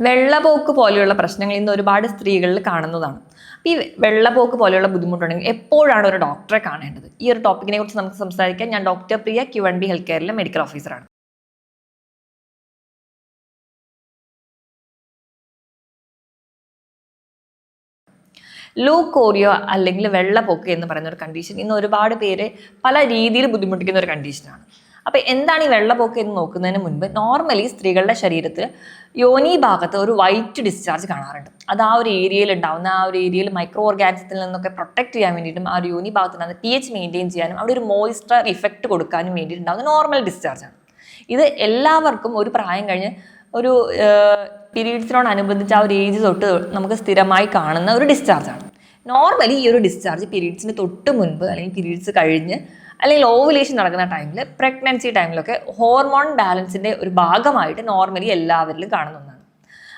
വെള്ളപോക്ക് പോലെയുള്ള പ്രശ്നങ്ങൾ ഇന്ന് ഒരുപാട് സ്ത്രീകളിൽ കാണുന്നതാണ്. ഈ വെള്ളപോക്ക് പോലെയുള്ള ബുദ്ധിമുട്ടുണ്ടെങ്കിൽ എപ്പോഴാണ് ഒരു ഡോക്ടറെ കാണേണ്ടത്? ഈ ഒരു ടോപ്പിക്കിനെ കുറിച്ച് നമുക്ക് സംസാരിക്കാം. ഞാൻ ഡോക്ടർ പ്രിയ, Q&B ഹെൽത്ത് കെയറിലെ മെഡിക്കൽ ഓഫീസറാണ്. ലൂക്കോറിയ അല്ലെങ്കിൽ വെള്ളപ്പൊക്ക് എന്ന് പറയുന്ന ഒരു കണ്ടീഷൻ ഇന്ന് ഒരുപാട് പേര് പല രീതിയിൽ ബുദ്ധിമുട്ടിക്കുന്ന ഒരു കണ്ടീഷനാണ്. അപ്പോൾ എന്താണ് ഈ വെള്ളപ്പൊക്ക് എന്ന് നോക്കുന്നതിന് മുൻപ് നോർമലി സ്ത്രീകളുടെ ശരീരത്തിൽ യോനി ഭാഗത്ത് ഒരു വൈറ്റ് ഡിസ്ചാർജ് കാണാറുണ്ട്. അത് ആ ഒരു ഏരിയയിൽ ഉണ്ടാവുന്ന ആ ഒരു ഏരിയയിൽ മൈക്രോ ഓർഗാനിസത്തിൽ നിന്നൊക്കെ പ്രൊട്ടക്ട് ചെയ്യാൻ വേണ്ടിയിട്ടും ആ ഒരു യോനി ഭാഗത്തിനകത്ത് pH മെയിൻറ്റെയിൻ ചെയ്യാനും അവിടെ ഒരു മോയ്സ്ചർ ഇഫക്റ്റ് കൊടുക്കാനും വേണ്ടിയിട്ടുണ്ടാവുന്ന നോർമൽ ഡിസ്ചാർജാണ്. ഇത് എല്ലാവർക്കും ഒരു പ്രായം കഴിഞ്ഞ് ഒരു പീരീഡ്സിനോടനുബന്ധിച്ച് ആ ഒരു ഏജ് തൊട്ട് നമുക്ക് സ്ഥിരമായി കാണുന്ന ഒരു ഡിസ്ചാർജാണ്. നോർമലി ഈ ഒരു ഡിസ്ചാർജ് പീരീഡ്സിന് തൊട്ട് മുൻപ് അല്ലെങ്കിൽ പീരീഡ്സ് കഴിഞ്ഞ് അല്ലെങ്കിൽ ഓവുലേഷൻ നടക്കുന്ന ടൈമിൽ, പ്രഗ്നൻസി ടൈമിലൊക്കെ ഹോർമോൺ ബാലൻസിൻ്റെ ഒരു ഭാഗമായിട്ട് നോർമലി എല്ലാവരിലും കാണുന്ന ഒന്നാണ്.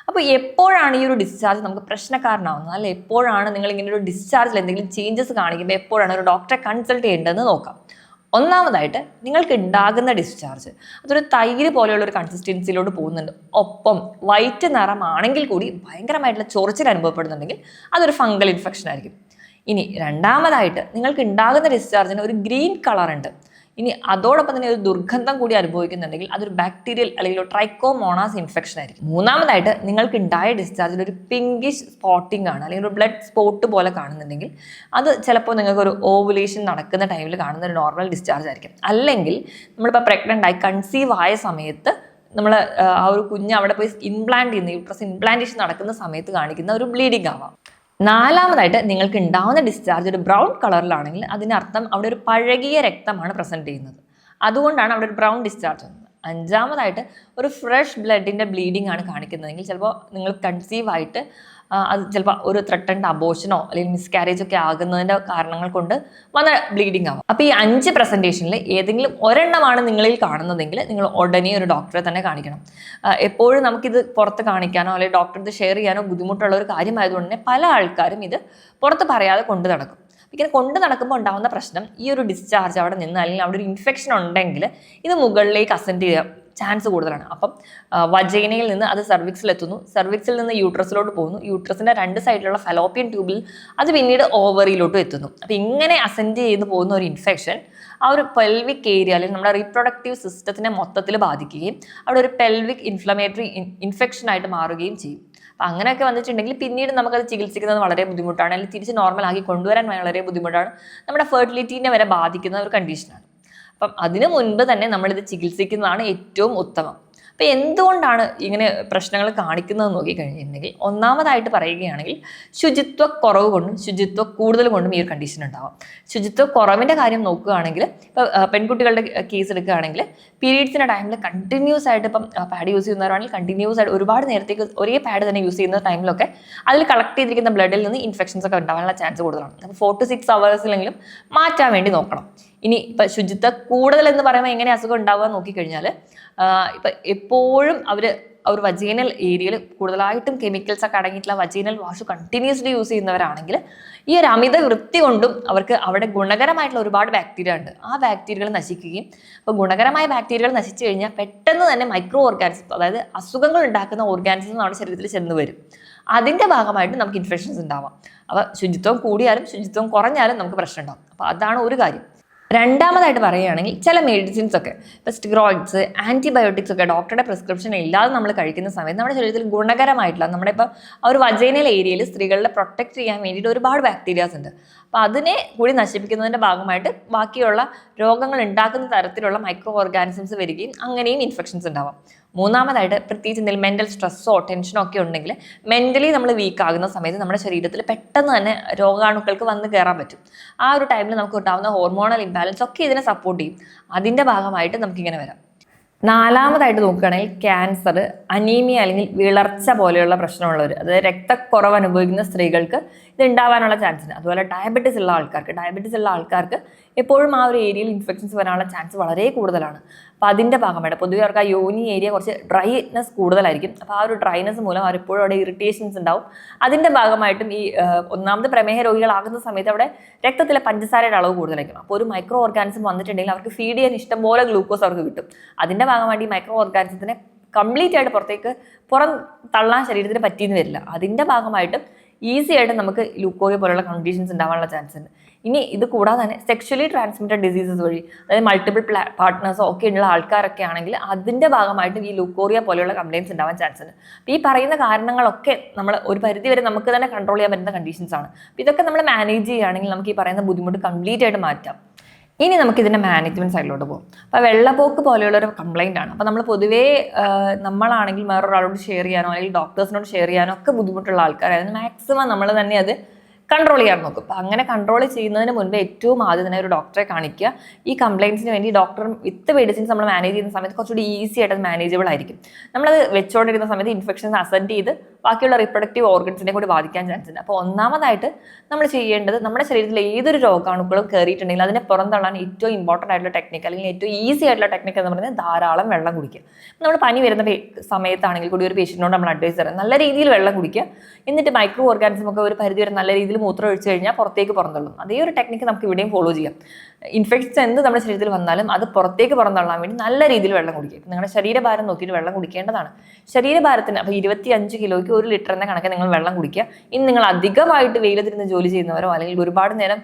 അപ്പോൾ എപ്പോഴാണ് ഈ ഒരു ഡിസ്ചാർജ് നമുക്ക് പ്രശ്നക്കാരനാവുന്നത്, അല്ലെ എപ്പോഴാണ് നിങ്ങൾ ഇങ്ങനെ ഒരു ഡിസ്ചാർജിൽ എന്തെങ്കിലും ചേഞ്ചസ് കാണിക്കുമ്പോൾ എപ്പോഴാണ് ഒരു ഡോക്ടറെ കൺസൾട്ട് ചെയ്യേണ്ടതെന്ന് നോക്കാം. ഒന്നാമതായിട്ട് നിങ്ങൾക്ക് ഉണ്ടാകുന്ന ഡിസ്ചാർജ് അതൊരു തൈര് പോലെയുള്ള ഒരു കൺസിസ്റ്റൻസിയിലോട്ട് പോകുന്നുണ്ട്, ഒപ്പം വൈറ്റ് നിറമാണെങ്കിൽ കൂടി ഭയങ്കരമായിട്ടുള്ള ചൊറിച്ചിൽ അനുഭവപ്പെടുന്നുണ്ടെങ്കിൽ അതൊരു ഫംഗൽ ഇൻഫെക്ഷൻ ആയിരിക്കും. ഇനി രണ്ടാമതായിട്ട് നിങ്ങൾക്ക് ഉണ്ടാകുന്ന ഡിസ്ചാർജിന് ഒരു ഗ്രീൻ കളർ ഉണ്ട്, ഇനി അതോടൊപ്പം തന്നെ ഒരു ദുർഗന്ധം കൂടി അനുഭവിക്കുന്നുണ്ടെങ്കിൽ അതൊരു ബാക്ടീരിയൽ അല്ലെങ്കിൽ ട്രൈക്കോമോണാസ് ഇൻഫെക്ഷൻ ആയിരിക്കും. മൂന്നാമതായിട്ട് നിങ്ങൾക്ക് ഉണ്ടായ ഡിസ്ചാർജിൽ ഒരു പിങ്കിഷ് സ്പോട്ടിംഗ് ആണ്, അല്ലെങ്കിൽ ഒരു ബ്ലഡ് സ്പോട്ട് പോലെ കാണുന്നുണ്ടെങ്കിൽ അത് ചിലപ്പോൾ നിങ്ങൾക്ക് ഒരു ഓവുലേഷൻ നടക്കുന്ന ടൈമിൽ കാണുന്ന ഒരു നോർമൽ ഡിസ്ചാർജ് ആയിരിക്കും. അല്ലെങ്കിൽ നമ്മളിപ്പോൾ പ്രഗ്നൻ്റ് ആയി കൺസീവ് ആയ സമയത്ത് നമ്മൾ ആ ഒരു കുഞ്ഞ് അവിടെ പോയി ഇംപ്ലാന്റ് ചെയ്യുന്ന യൂട്രസ് ഇംപ്ലാന്റേഷൻ നടക്കുന്ന സമയത്ത് കാണിക്കുന്ന ഒരു ബ്ലീഡിങ് ആവാം. നാലാമതായിട്ട് നിങ്ങൾക്ക് ഉണ്ടാവുന്ന ഡിസ്ചാർജ് ഒരു ബ്രൗൺ കളറിലാണെങ്കിൽ അതിനർത്ഥം അവിടെ ഒരു പഴകിയ രക്തമാണ് പ്രസൻറ്റ് ചെയ്യുന്നത്, അതുകൊണ്ടാണ് അവിടെ ഒരു ബ്രൗൺ ഡിസ്ചാർജ് വന്നത്. അഞ്ചാമതായിട്ട് ഒരു ഫ്രഷ് ബ്ലഡിൻ്റെ ബ്ലീഡിംഗ് ആണ് കാണിക്കുന്നതെങ്കിൽ ചിലപ്പോൾ നിങ്ങൾ കൺസീവ് ആയിട്ട് അത് ചിലപ്പോൾ ഒരു ത്രെട്ടൻഡ് അബോർഷനോ അല്ലെങ്കിൽ മിസ്കാരേജ് ഒക്കെ ആകുന്നതിൻ്റെ കാരണങ്ങൾ കൊണ്ട് വന്ന ബ്ലീഡിംഗ് ആവും. അപ്പോൾ ഈ 5 പ്രസൻറ്റേഷനിൽ ഏതെങ്കിലും ഒരെണ്ണമാണ് നിങ്ങളിൽ കാണുന്നതെങ്കിൽ നിങ്ങൾ ഉടനെ ഒരു ഡോക്ടറെ തന്നെ കാണിക്കണം. എപ്പോഴും നമുക്കിത് പുറത്ത് കാണിക്കാനോ അല്ലെങ്കിൽ ഡോക്ടർക്ക് ഷെയർ ചെയ്യാനോ ബുദ്ധിമുട്ടുള്ള ഒരു കാര്യമായതുകൊണ്ട് തന്നെ പല ആൾക്കാരും ഇത് പുറത്ത് പറയാതെ കൊണ്ട് നടക്കും. ഇങ്ങനെ കൊണ്ട് നടക്കുമ്പോൾ ഉണ്ടാകുന്ന പ്രശ്നം ഈ ഒരു ഡിസ്ചാർജ് അവിടെ നിന്ന് അല്ലെങ്കിൽ അവിടെ ഒരു ഇൻഫെക്ഷൻ ഉണ്ടെങ്കിൽ ഇത് മുകളിലേക്ക് അസെൻഡ് ചെയ്യാം ചാൻസ് കൂടുതലാണ്. അപ്പം വജൈനയിൽ നിന്ന് അത് സെർവിക്സിലെത്തുന്നു, സെർവിക്സിൽ നിന്ന് യൂട്രസിലോട്ട് പോകുന്നു, യൂട്രസിൻ്റെ 2 സൈഡിലുള്ള ഫലോപ്പിയൻ ട്യൂബിൽ അത് പിന്നീട് ഓവറിയിലോട്ടും എത്തുന്നു. അപ്പം ഇങ്ങനെ അസെൻഡ് ചെയ്ത് പോകുന്ന ഒരു ഇൻഫെക്ഷൻ ആ ഒരു പെൽവിക് ഏരിയ അല്ലെങ്കിൽ നമ്മുടെ റീപ്രൊഡക്റ്റീവ് സിസ്റ്റത്തിനെ മൊത്തത്തിൽ ബാധിക്കുകയും അവിടെ ഒരു പെൽവിക് ഇൻഫ്ലമേറ്ററി ഇൻഫെക്ഷൻ ആയിട്ട് മാറുകയും ചെയ്യും. അപ്പം അങ്ങനെയൊക്കെ വന്നിട്ടുണ്ടെങ്കിൽ പിന്നീട് നമുക്കത് ചികിത്സിക്കുന്നത് വളരെ ബുദ്ധിമുട്ടാണ്, അല്ലെങ്കിൽ തിരിച്ച് നോർമലാക്കി കൊണ്ടുവരാൻ വളരെ ബുദ്ധിമുട്ടാണ്, നമ്മുടെ ഫെർട്ടിലിറ്റീനെ വരെ ബാധിക്കുന്ന ഒരു കണ്ടീഷനാണ്. അപ്പം അതിനു മുൻപ് തന്നെ നമ്മളിത് ചികിത്സിക്കുന്നതാണ് ഏറ്റവും ഉത്തമം. അപ്പം എന്തുകൊണ്ടാണ് ഇങ്ങനെ പ്രശ്നങ്ങൾ കാണിക്കുന്നത് നോക്കിക്കഴിഞ്ഞിട്ടുണ്ടെങ്കിൽ ഒന്നാമതായിട്ട് പറയുകയാണെങ്കിൽ ശുചിത്വ കുറവ് കൊണ്ടും ശുചിത്വ കൂടുതൽ കൊണ്ടും ഈ ഒരു കണ്ടീഷൻ ഉണ്ടാവാം. ശുചിത്വ കുറവിൻ്റെ കാര്യം നോക്കുകയാണെങ്കിൽ ഇപ്പോൾ പെൺകുട്ടികളുടെ കേസ് എടുക്കുകയാണെങ്കിൽ പീരീഡ്സിൻ്റെ ടൈമിൽ കണ്ടിന്യൂസ് ആയിട്ട് ഇപ്പം പാഡ് യൂസ് ചെയ്യുന്നവരാണെങ്കിൽ കണ്ടിന്യൂസ് ആയിട്ട് ഒരുപാട് നേരത്തേക്ക് ഒരേ പാഡ് തന്നെ യൂസ് ചെയ്യുന്ന ടൈമിലൊക്കെ അതിൽ കളക്ട് ചെയ്തിരിക്കുന്ന ബ്ലഡിൽ നിന്ന് ഇൻഫെക്ഷൻസ് ഒക്കെ ഉണ്ടാവാനുള്ള ചാൻസ് കൂടുതലാണ്. അപ്പോൾ 4 to 6 hours മാറ്റാൻ വേണ്ടി നോക്കണം. ഇനി ഇപ്പം ശുചിത്വ കൂടുതൽ എന്ന് പറയുമ്പോൾ എങ്ങനെ അസുഖം ഉണ്ടാവുക നോക്കിക്കഴിഞ്ഞാൽ ഇപ്പം എപ്പോഴും അവർ വജീനൽ ഏരിയയിൽ കൂടുതലായിട്ടും കെമിക്കൽസ് ഒക്കെ അടങ്ങിയിട്ടുള്ള വജീനൽ വാഷ് കണ്ടിന്യൂസ്ലി യൂസ് ചെയ്യുന്നവരാണെങ്കിൽ ഈ ഒരു അമിത വൃത്തി കൊണ്ടും അവർക്ക് അവിടെ ഗുണകരമായിട്ടുള്ള ഒരുപാട് ബാക്ടീരിയ ഉണ്ട്, ആ ബാക്ടീരിയകൾ നശിക്കുകയും അപ്പോൾ ഗുണകരമായ ബാക്ടീരിയകൾ നശിച്ചു കഴിഞ്ഞാൽ പെട്ടെന്ന് തന്നെ മൈക്രോ ഓർഗാനിസം, അതായത് അസുഖങ്ങൾ ഉണ്ടാക്കുന്ന ഓർഗാനിസം നമ്മുടെ ശരീരത്തിൽ ചെന്ന് വരും. അതിൻ്റെ ഭാഗമായിട്ട് നമുക്ക് ഇൻഫെക്ഷൻസ് ഉണ്ടാവാം. അപ്പോൾ ശുചിത്വം കൂടിയാലും ശുചിത്വം കുറഞ്ഞാലും നമുക്ക് പ്രശ്നം ഉണ്ടാവും. അപ്പോൾ അതാണ് ഒരു കാര്യം. രണ്ടാമതായിട്ട് പറയുകയാണെങ്കിൽ ചില മെഡിസിൻസ് ഒക്കെ ഇപ്പോൾ സ്റ്റിറോയിഡ്സ്, ആൻറ്റിബയോട്ടിക്സ് ഒക്കെ ഡോക്ടറുടെ പ്രിസ്ക്രിപ്ഷൻ ഇല്ലാതെ നമ്മൾ കഴിക്കുന്ന സമയത്ത് നമ്മുടെ ശരീരത്തിൽ ഗുണകരമായിട്ടുള്ള നമ്മുടെ ഇപ്പോൾ ആ ഒരു വജൈനൽ ഏരിയയിൽ സ്ത്രീകളെ പ്രൊട്ടക്ട് ചെയ്യാൻ വേണ്ടിയിട്ട് ഒരുപാട് ബാക്ടീരിയാസ് ഉണ്ട്. അപ്പോൾ അതിനെ കൂടി നശിപ്പിക്കുന്നതിൻ്റെ ഭാഗമായിട്ട് ബാക്കിയുള്ള രോഗങ്ങൾ ഉണ്ടാക്കുന്ന തരത്തിലുള്ള മൈക്രോ ഓർഗാനിസംസ് വരികയും അങ്ങനെയും ഇൻഫെക്ഷൻസ് ഉണ്ടാവാം. മൂന്നാമതായിട്ട് പ്രത്യേകിച്ച് എന്തെങ്കിലും മെൻ്റൽ സ്ട്രെസ്സോ ടെൻഷനോ ഒക്കെ ഉണ്ടെങ്കിൽ മെൻ്റലി നമ്മൾ വീക്ക് ആകുന്ന സമയത്ത് നമ്മുടെ ശരീരത്തിൽ പെട്ടെന്ന് തന്നെ രോഗാണുക്കൾക്ക് വന്ന് കയറാൻ പറ്റും. ആ ഒരു ടൈമിൽ നമുക്ക് ഉണ്ടാകുന്ന ഹോർമോണൽ ഇംബാലൻസ് ഒക്കെ ഇതിനെ സപ്പോർട്ട് ചെയ്യും. അതിൻ്റെ ഭാഗമായിട്ട് നമുക്കിങ്ങനെ വരാം. നാലാമതായിട്ട് നോക്കുകയാണെങ്കിൽ ക്യാൻസർ, അനീമിയ അല്ലെങ്കിൽ വിളർച്ച പോലെയുള്ള പ്രശ്നമുള്ളവർ, അതായത് രക്തക്കുറവ് അനുഭവിക്കുന്ന സ്ത്രീകൾക്ക് ഇത് ഉണ്ടാവാനുള്ള ചാൻസ് ഉണ്ട്. അതുപോലെ ഡയബറ്റീസ് ഉള്ള ആൾക്കാർക്ക് എപ്പോഴും ആ ഒരു ഏരിയയിൽ ഇൻഫെക്ഷൻസ് വരാനുള്ള ചാൻസ് വളരെ കൂടുതലാണ്. അപ്പോൾ അതിൻ്റെ ഭാഗമായിട്ട് പൊതുവെ അവർക്ക് ആ യോനി ഏരിയ കുറച്ച് ഡ്രൈനെസ് കൂടുതലായിരിക്കും. അപ്പോൾ ആ ഒരു ഡ്രൈനെസ് മൂലം അവരെപ്പോഴും അവിടെ ഇറിറ്റേഷൻസ് ഉണ്ടാവും. അതിൻ്റെ ഭാഗമായിട്ടും ഈ ഒന്നാമത് പ്രമേഹ രോഗികളാകുന്ന സമയത്ത് അവിടെ രക്തത്തിലെ പഞ്ചസാരയുടെ അളവ് കൂടുതലായിരിക്കും. അപ്പോൾ ഒരു മൈക്രോ ഓർഗാനിസം വന്നിട്ടുണ്ടെങ്കിൽ അവർക്ക് ഫീഡ് ചെയ്യാൻ ഇഷ്ടംപോലെ ഗ്ലൂക്കോസ് അവർക്ക് കിട്ടും. അതിൻ്റെ ഭാഗമായിട്ട് ഈ മൈക്രോ ഓർഗാനിസത്തിനെ കംപ്ലീറ്റ് ആയിട്ട് പുറം തള്ളാൻ ശരീരത്തിന് പറ്റിയെന്ന് വരില്ല. അതിൻ്റെ ഭാഗമായിട്ട് ഈസി ആയിട്ട് നമുക്ക് ലൂക്കോറിയ പോലുള്ള കണ്ടീഷൻസ് ഉണ്ടാവാനുള്ള ചാൻസ് ഉണ്ട്. ഇനി ഇത് കൂടാതെ തന്നെ സെക്ഷലി ട്രാൻസ്മിറ്റഡ് ഡിസീസസ് വഴി, അതായത് മൾട്ടിപ്പിൾ പാർട്ട്നേഴ്സോ ഒക്കെ ഉള്ള ആൾക്കാരൊക്കെ ആണെങ്കിൽ അതിൻ്റെ ഭാഗമായിട്ട് ഈ ലൂക്കോറിയ പോലെയുള്ള കംപ്ലയിൻസ് ഉണ്ടാവാൻ ചാൻസ് ഉണ്ട്. അപ്പോൾ ഈ പറയുന്ന കാരണങ്ങളൊക്കെ നമ്മൾ ഒരു പരിധി വരെ നമുക്ക് തന്നെ കൺട്രോൾ ചെയ്യാൻ പറ്റുന്ന കണ്ടീഷൻസ് ആണ്. അപ്പോൾ ഇതൊക്കെ നമ്മൾ മാനേജ് ചെയ്യുകയാണെങ്കിൽ നമുക്ക് ഈ പറയുന്ന ബുദ്ധിമുട്ട് കംപ്ലീറ്റ് ആയിട്ട് മാറ്റാം. ഇനി നമുക്ക് ഇതിൻ്റെ മാനേജ്മെൻറ്റ് സൈഡിലോട്ട് പോകും. അപ്പോൾ വെള്ളപ്പോക്ക് പോലെയുള്ളൊരു കംപ്ലയിൻ്റ് ആണ്. അപ്പോൾ നമ്മൾ പൊതുവേ നമ്മളാണെങ്കിൽ വേറൊരാളോട് ഷെയർ ചെയ്യാനോ അല്ലെങ്കിൽ ഡോക്ടേഴ്സിനോട് ഷെയർ ചെയ്യാനോ ഒക്കെ ബുദ്ധിമുട്ടുള്ള ആൾക്കാരായിരുന്നു മാക്സിമം നമ്മൾ തന്നെ അത് കൺട്രോൾ ചെയ്യാൻ നോക്കും. അപ്പോൾ അങ്ങനെ കൺട്രോൾ ചെയ്യുന്നതിന് മുൻപ് ഏറ്റവും ആദ്യം തന്നെ ഒരു ഡോക്ടറെ കാണിക്കുക. ഈ കംപ്ലയിൻസിന് വേണ്ടി ഡോക്ടർ വിത്ത് മെഡിസിൻസ് നമ്മൾ മാനേജ് ചെയ്യുന്ന സമയത്ത് കുറച്ചുകൂടി ഈസി ആയിട്ട് അത് മാനേജബിൾ ആയിരിക്കും. നമ്മളത് വെച്ചുകൊണ്ടിരിക്കുന്ന സമയത്ത് ഇൻഫെക്ഷൻസ് അസെൻഡ് ചെയ്ത് ബാക്കിയുള്ള റിപ്രൊഡക്റ്റീവ് ഓർഗൻസിനെ കൂടി ബാധിക്കാൻ ചാൻസ് ഉണ്ട്. അപ്പോൾ ഒന്നാമതായിട്ട് നമ്മൾ ചെയ്യേണ്ടത് നമ്മുടെ ശരീരത്തിൽ ഏതൊരു രോഗാണുക്കളും കയറിയിട്ടുണ്ടെങ്കിൽ അതിനെ പുറന്തള്ളാൻ ഏറ്റവും ഇമ്പോർട്ടൻ്റ് ആയിട്ടുള്ള ടെക്നിക്ക് അല്ലെങ്കിൽ ഏറ്റവും ഈസി ആയിട്ടുള്ള ടെക്നിക്ക് എന്ന് പറയുന്നത് ധാരാളം വെള്ളം കുടിക്കുക. നമ്മൾ പനി വരുന്ന സമയത്താണെങ്കിൽ കൂടി ഒരു പേഷ്യൻറ്റിനോട് നമ്മൾ അഡ്വൈസ് തരാം, നല്ല രീതിയിൽ വെള്ളം കുടിക്കുക. എന്നിട്ട് മൈക്രോ ഓർഗാനിസം ഒക്കെ ഒരു പരിധി വരെ നല്ല രീതിയിൽ മൂത്രം ഒഴിച്ചു കഴിഞ്ഞാൽ പുറത്തേക്ക് പുറന്തള്ളും. അതേ ഒരു ടെക്നിക്ക് നമുക്ക് ഇവിടെയും ഫോളോ ചെയ്യാം. ഇൻഫെക്ഷൻസ് എന്ത് നമ്മുടെ ശരീരത്തിൽ വന്നാലും അത് പുറത്തേക്ക് പുറന്തള്ളാൻ വേണ്ടി നല്ല രീതിയിൽ വെള്ളം കുടിക്കുക. നിങ്ങളുടെ ശരീരഭാരം നോക്കിയിട്ട് വെള്ളം കുടിക്കേണ്ടതാണ്. ശരീരഭാരത്തിന് അപ്പോൾ 25 കിലോയ്ക്ക് 1 ലിറ്റർ എന്ന കണക്ക് നിങ്ങൾ വെള്ളം കുടിക്കുക. ഇനി നിങ്ങൾ അധികമായിട്ട് വെയിലത്തിരുന്ന് ജോലി ചെയ്യുന്നവരോ അല്ലെങ്കിൽ ഒരുപാട് നേരം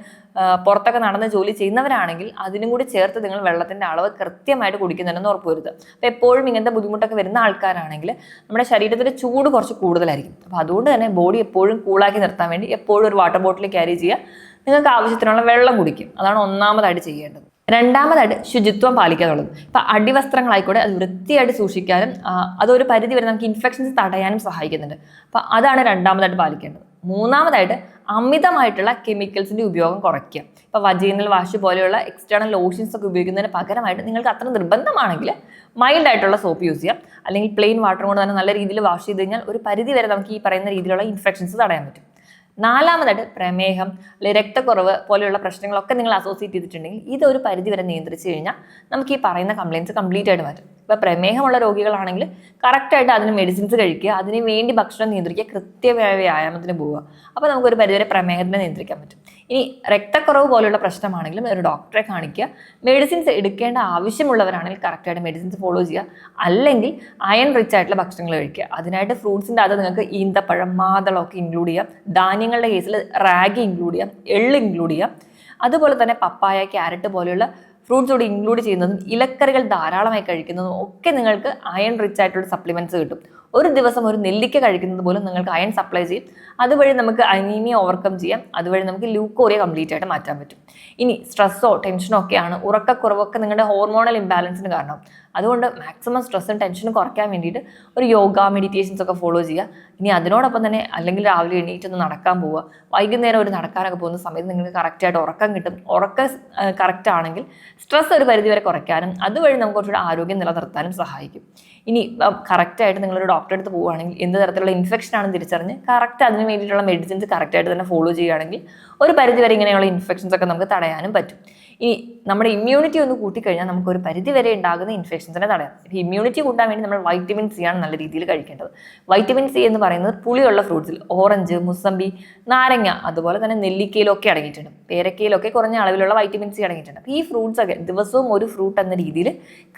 പുറത്തൊക്കെ നടന്ന് ജോലി ചെയ്യുന്നവരാണെങ്കിൽ അതിനും കൂടി ചേർത്ത് നിങ്ങൾ വെള്ളത്തിൻ്റെ അളവ് കൃത്യമായിട്ട് കുടിക്കുന്നുണ്ടെന്ന് ഉറപ്പ് വരുത്തുക. അപ്പോൾ എപ്പോഴും ഇങ്ങനത്തെ ബുദ്ധിമുട്ടൊക്കെ വരുന്ന ആൾക്കാരാണെങ്കിൽ നമ്മുടെ ശരീരത്തിൻ്റെ ചൂട് കുറച്ച് കൂടുതലായിരിക്കും. അപ്പോൾ അതുകൊണ്ട് തന്നെ ബോഡി എപ്പോഴും കൂളാക്കി നിർത്താൻ വേണ്ടി എപ്പോഴും ഒരു വാട്ടർ ബോട്ടിൽ ക്യാരി ചെയ്യുക. നിങ്ങൾക്ക് ആവശ്യത്തിനുള്ള വെള്ളം കുടിക്കും. അതാണ് ഒന്നാമതായിട്ട് ചെയ്യേണ്ടത്. രണ്ടാമതായിട്ട് ശുചിത്വം പാലിക്കുക എന്നുള്ളത്. ഇപ്പം അടിവസ്ത്രങ്ങളായിക്കോട്ടെ അത് വൃത്തിയായിട്ട് സൂക്ഷിക്കാനും അതൊരു പരിധി വരെ നമുക്ക് ഇൻഫെക്ഷൻസ് തടയാനും സഹായിക്കുന്നുണ്ട്. അപ്പം അതാണ് രണ്ടാമതായിട്ട് പാലിക്കേണ്ടത്. മൂന്നാമതായിട്ട് അമിതമായിട്ടുള്ള കെമിക്കൽസിൻ്റെ ഉപയോഗം കുറയ്ക്കുക. ഇപ്പോൾ വജീനൽ വാഷ് പോലെയുള്ള എക്സ്റ്റേണൽ ലോഷൻസ് ഒക്കെ ഉപയോഗിക്കുന്നതിന് പകരമായിട്ട് നിങ്ങൾക്ക് അത്ര നിർബന്ധമാണെങ്കിൽ മൈൽഡ് ആയിട്ടുള്ള സോപ്പ് യൂസ് ചെയ്യാം. അല്ലെങ്കിൽ പ്ലെയിൻ വാട്ടർ കൊണ്ട് തന്നെ നല്ല രീതിയിൽ വാഷ് ചെയ്ത് കഴിഞ്ഞാൽ ഒരു പരിധി വരെ നമുക്ക് ഈ പറയുന്ന രീതിയിലുള്ള ഇൻഫെക്ഷൻസ് തടയാൻ പറ്റും. നാലാമതായിട്ട് പ്രമേഹം അല്ലെങ്കിൽ രക്തക്കുറവ് പോലെയുള്ള പ്രശ്നങ്ങളൊക്കെ നിങ്ങൾ അസോസിയേറ്റ് ചെയ്തിട്ടുണ്ടെങ്കിൽ ഇതൊരു പരിധി വരെ നിയന്ത്രിച്ച് കഴിഞ്ഞാൽ നമുക്ക് ഈ പറയുന്ന കംപ്ലയിൻസ് കംപ്ലീറ്റ് ആയിട്ട് മാറ്റും. ഇപ്പോൾ പ്രമേഹമുള്ള രോഗികളാണെങ്കിൽ കറക്റ്റായിട്ട് അതിന് മെഡിസിൻസ് കഴിക്കുക, അതിന് വേണ്ടി ഭക്ഷണം നിയന്ത്രിക്കുക, കൃത്യമായ വ്യായാമത്തിന് പോവുക. അപ്പോൾ നമുക്കൊരു പരിധിവരെ പ്രമേഹത്തിനെ നിയന്ത്രിക്കാൻ പറ്റും. ഇനി രക്തക്കുറവ് പോലെയുള്ള പ്രശ്നമാണെങ്കിലും ഒരു ഡോക്ടറെ കാണിക്കുക. മെഡിസിൻസ് എടുക്കേണ്ട ആവശ്യമുള്ളവരാണെങ്കിൽ കറക്റ്റായിട്ട് മെഡിസിൻസ് ഫോളോ ചെയ്യുക. അല്ലെങ്കിൽ അയൺ റിച്ച് ആയിട്ടുള്ള ഭക്ഷണങ്ങൾ കഴിക്കുക. അതിനായിട്ട് ഫ്രൂട്ട്സിൻ്റെ അത് നിങ്ങൾക്ക് ഈന്തപ്പഴം, മാതളമൊക്കെ ഇൻക്ലൂഡ് ചെയ്യാം. ധാന്യങ്ങളുടെ കേസിൽ റാഗി ഇൻക്ലൂഡ് ചെയ്യാം, എള്ള് ഇൻക്ലൂഡ് ചെയ്യാം. അതുപോലെ തന്നെ പപ്പായ, ക്യാരറ്റ് പോലെയുള്ള ഫ്രൂട്ട്സ് കൂടി ഇൻക്ലൂഡ് ചെയ്യുന്നതും ഇലക്കറികൾ ധാരാളമായി കഴിക്കുന്നതും ഒക്കെ നിങ്ങൾക്ക് അയൺ റിച്ച് ആയിട്ടുള്ള സപ്ലിമെൻറ്റ്സ് കിട്ടും. ഒരു ദിവസം ഒരു നെല്ലിക്ക കഴിക്കുന്നത് പോലും നിങ്ങൾക്ക് അയൺ സപ്ലൈ ചെയ്യും. അതുവഴി നമുക്ക് അനീമിയ ഓവർകം ചെയ്യാം. അതുവഴി നമുക്ക് ലൂക്കോറിയ കംപ്ലീറ്റ് ആയിട്ട് മാറ്റാൻ പറ്റും. ഇനി സ്ട്രെസ്സോ ടെൻഷനോ ഒക്കെയാണ്, ഉറക്കക്കുറവൊക്കെ നിങ്ങളുടെ ഹോർമോണൽ ഇംബാലൻസിന് കാരണം. അതുകൊണ്ട് മാക്സിമം സ്ട്രെസ്സും ടെൻഷനും കുറയ്ക്കാൻ വേണ്ടിയിട്ട് ഒരു യോഗ, മെഡിറ്റേഷൻസ് ഒക്കെ ഫോളോ ചെയ്യുക. ഇനി അതിനോടൊപ്പം തന്നെ അല്ലെങ്കിൽ രാവിലെ എണീറ്റൊന്ന് നടക്കാൻ പോവുക. വൈകുന്നേരം ഒരു നടക്കാനൊക്കെ പോകുന്ന സമയത്ത് നിങ്ങൾക്ക് കറക്റ്റായിട്ട് ഉറക്കം കിട്ടും. ഉറക്കം കറക്റ്റ് ആണെങ്കിൽ സ്ട്രെസ് ഒരു പരിധിവരെ കുറയ്ക്കാനും അതുവഴി നമുക്ക് കുറച്ചുകൂടെ ആരോഗ്യം നിലനിർത്താനും സഹായിക്കും. ഇനി കറക്റ്റായിട്ട് നിങ്ങളൊരു ഡോക്ടറെ അടുത്ത് പോവുകയാണെങ്കിൽ എന്ത് തരത്തിലുള്ള ഇൻഫെക്ഷൻ ആണെന്ന് തിരിച്ചറിഞ്ഞ് കറക്റ്റ് അതിന് വേണ്ടിയിട്ടുള്ള മെഡിസിൻസ് കറക്റ്റായിട്ട് തന്നെ ഫോളോ ചെയ്യുകയാണെങ്കിൽ ഒരു പരിധിവരെ ഇങ്ങനെയുള്ള ഇൻഫെക്ഷൻസ് ഒക്കെ നമുക്ക് തടയാനും പറ്റും. ഇനി നമ്മുടെ ഇമ്മ്യൂണിറ്റി ഒന്ന് കൂട്ടിക്കഴിഞ്ഞാൽ നമുക്ക് ഒരു പരിധി വരെ ഉണ്ടാകുന്ന ഇൻഫെക്ഷൻസിനെ തടയാം. ഇമ്മ്യൂണിറ്റി കൂട്ടാൻ വേണ്ടി നമ്മൾ വൈറ്റമിൻ സി ആണ് നല്ല രീതിയിൽ കഴിക്കേണ്ടത്. വൈറ്റമിൻ സി എന്ന് പറയുന്നത് പുളിയുള്ള ഫ്രൂട്ട്സിൽ ഓറഞ്ച്, മുസമ്പി, നാരങ്ങ, അതുപോലെ തന്നെ നെല്ലിക്കയിലൊക്കെ അടങ്ങിയിട്ടുണ്ട്. പേരക്കയിലൊക്കെ കുറഞ്ഞ അളവിലുള്ള വൈറ്റമിൻ സി അടങ്ങിയിട്ടുണ്ട്. അപ്പോൾ ഈ ഫ്രൂട്ട്സ് ഒക്കെ ദിവസവും ഒരു ഫ്രൂട്ട് എന്ന രീതിയിൽ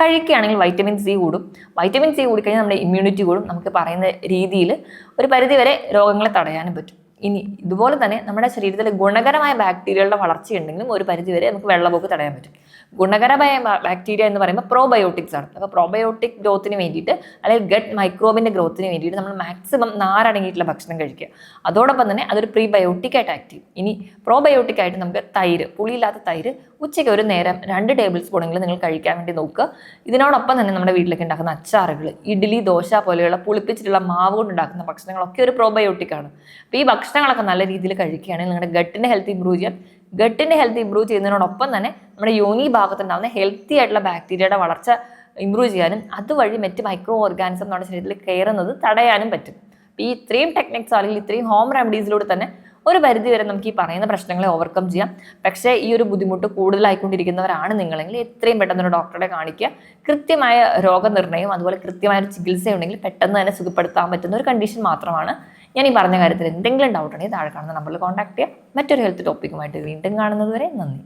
കഴിക്കുകയാണെങ്കിൽ വൈറ്റമിൻ സി കൂടും. വൈറ്റമിൻ സി കൂടിക്കഴിഞ്ഞാൽ നമ്മുടെ ഇമ്മ്യൂണിറ്റി കൂടും. നമുക്ക് പറയുന്ന രീതിയിൽ ഒരു പരിധി വരെ രോഗങ്ങളെ തടയാനും പറ്റും. ഇനി ഇതുപോലെ തന്നെ നമ്മുടെ ശരീരത്തിൽ ഗുണകരമായ ബാക്ടീരിയകളുടെ വളർച്ചയുണ്ടെങ്കിലും ഒരു പരിധിവരെ നമുക്ക് വെള്ളപ്പൊക്ക് തടയാൻ പറ്റും. ഗുണകരമായ ബാക്ടീരിയ എന്ന് പറയുമ്പോൾ പ്രോബയോട്ടിക്സ് ആണ്. അപ്പോൾ പ്രോബയോട്ടിക് ഗ്രോത്തിന് വേണ്ടിയിട്ട് അല്ലെങ്കിൽ ഗട്ട് മൈക്രോബിൻ്റെ ഗ്രോത്തിന് വേണ്ടിയിട്ട് നമ്മൾ മാക്സിമം നാരടങ്ങിയിട്ടുള്ള ഭക്ഷണം കഴിക്കുക. അതോടൊപ്പം തന്നെ അതൊരു പ്രീബയോട്ടിക് ആയിട്ട് ആക്ട് ചെയ്യും. ഇനി പ്രോബയോട്ടിക് ആയിട്ട് നമുക്ക് തൈര്, പുളിയില്ലാത്ത തൈര് ഉച്ചയ്ക്ക് ഒരു നേരം 2 ടേബിൾ സ്പൂണെങ്കിലും നിങ്ങൾ കഴിക്കാൻ വേണ്ടി നോക്കുക. ഇതിനോടൊപ്പം തന്നെ നമ്മുടെ വീട്ടിലൊക്കെ ഉണ്ടാക്കുന്ന അച്ചാറുകൾ, ഇഡ്ഡലി, ദോശ പോലെയുള്ള പുളിപ്പിച്ചിട്ടുള്ള മാവ് കൊണ്ട് ഉണ്ടാക്കുന്ന ഭക്ഷണങ്ങളൊക്കെ ഒരു പ്രോബയോട്ടിക് ആണ്. അപ്പോൾ ഈ ഭക്ഷണങ്ങളൊക്കെ നല്ല രീതിയിൽ കഴിക്കുകയാണെങ്കിൽ നിങ്ങളുടെ ഗട്ടിൻ്റെ ഹെൽത്ത് ഇമ്പ്രൂവ് ചെയ്യാം. ഗട്ടിൻ്റെ ഹെൽത്ത് ഇമ്പ്രൂവ് ചെയ്യുന്നതിനോടൊപ്പം തന്നെ നമ്മുടെ യോനി ഭാഗത്തുണ്ടാകുന്ന ഹെൽത്തി ആയിട്ടുള്ള ബാക്ടീരിയയുടെ വളർച്ച ഇമ്പ്രൂവ് ചെയ്യാനും അതുവഴി മറ്റ് മൈക്രോ ഓർഗാനിസം നമ്മുടെ ശരീരത്തിൽ കയറുന്നത് തടയാനും പറ്റും. അപ്പോൾ ഈ ഇത്രയും ടെക്നിക്സ് അല്ലെങ്കിൽ ഇത്രയും ഹോം റെമഡീസിലൂടെ തന്നെ ഒരു പരിധി വരെ നമുക്ക് ഈ പറയുന്ന പ്രശ്നങ്ങളെ ഓവർകം ചെയ്യാം. പക്ഷേ ഈ ഒരു ബുദ്ധിമുട്ട് കൂടുതലായിക്കൊണ്ടിരിക്കുന്നവരാണ് നിങ്ങളെങ്കിൽ എത്രയും പെട്ടെന്ന് ഒരു ഡോക്ടറെ കാണിക്കുക. കൃത്യമായ രോഗനിർണയം അതുപോലെ കൃത്യമായ ഒരു ചികിത്സ ഉണ്ടെങ്കിൽ പെട്ടെന്ന് തന്നെ സുഖപ്പെടുത്താൻ പറ്റുന്ന ഒരു കണ്ടീഷൻ മാത്രമാണ്. ഞാൻ ഈ പറഞ്ഞ കാര്യത്തിൽ എന്തെങ്കിലും ഡൗട്ട് ഉണ്ടെങ്കിൽ താഴെ കാണുന്ന നമ്പറിൽ കോൺടാക്ട് ചെയ്യുക. മറ്റൊരു ഹെൽത്ത് ടോപ്പിക്കുമായിട്ട് വീണ്ടും കാണുന്നത് വരെ നന്ദി.